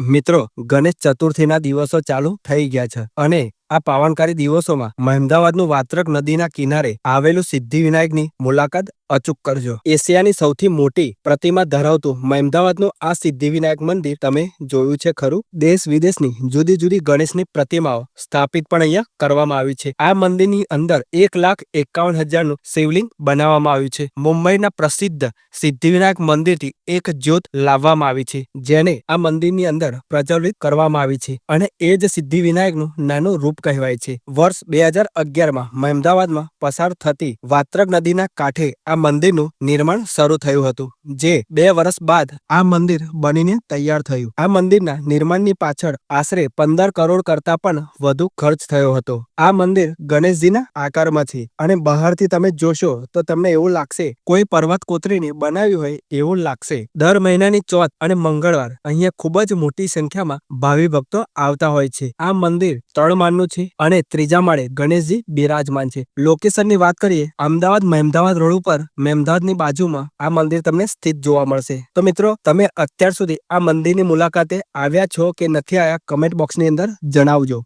મિત્રો, ગણેશ ચતુર્થીના દિવસો ચાલુ થઈ ગયા છે અને આ પાવનકારી દિવસોમાં મહેમદાવાદનું વાત્રક નદીના કિનારે આવેલું સિદ્ધિવિનાયકની મુલાકાત અચૂક કરજો. એશિયાની સૌથી મોટી પ્રતિમા ધરાવતું મહેમદાવાદનું આ સિદ્ધિવિનાયક મંદિર તમે જોયું છે ખરું? દેશ વિદેશની જુદી જુદી ગણેશની પ્રતિમાઓ સ્થાપિત પણ અહીંયા કરવામાં આવી છે. આ મંદિરની અંદર 1,51,000નું શિવલિંગ બનાવવામાં આવ્યું છે. મુંબઈના પ્રસિદ્ધ સિદ્ધિવિનાયક મંદિરથી એક જ્યોત લાવવામાં આવી છે, જેને આ મંદિરની અંદર પ્રજ્વલિત કરવામાં આવી છે અને એ જ સિદ્ધિવિનાયકનું નાનું રૂપ કહેવાય છે. વર્ષ 2011માં મહેમદાવાદમાં પસાર થતી વાત્રક નદીના કાંઠે આ મંદિરનું નિર્માણ શરૂ થયું હતું, જે 2 વર્ષ બાદ આ મંદિર બનીને તૈયાર થયું. આ મંદિરના નિર્માણની પાછળ આશરે 15 કરોડ કરતા પણ વધુ ખર્ચ થયો હતો. આ મંદિર ગણેશજીના આકારમાં છે અને બહારથી તમે જોશો તો તમને એવું લાગશે કોઈ પર્વત કોતરીને બનાવ્યું હોય એવું લાગશે. દર મહિનાની ચોથ અને મંગળવાર અહીંયા ખૂબ જ મોટી સંખ્યામાં ભાવિ ભક્તો આવતા હોય છે. આ મંદિર 3 માળનું છે અને 3જા માળે ગણેશજી બિરાજમાન છે. લોકેશનની વાત કરીએ, અમદાવાદ મહેમદાવાદ રોડ ઉપર મહેમદાવાદની બાજુમાં આ મંદિર તમને સ્થિત જોવા મળશે. તો મિત્રો, તમે અત્યાર સુધી આ મંદિરની મુલાકાતે આવ્યા છો કે નથી આવ્યા, કમેન્ટ બોક્સની અંદર જણાવજો.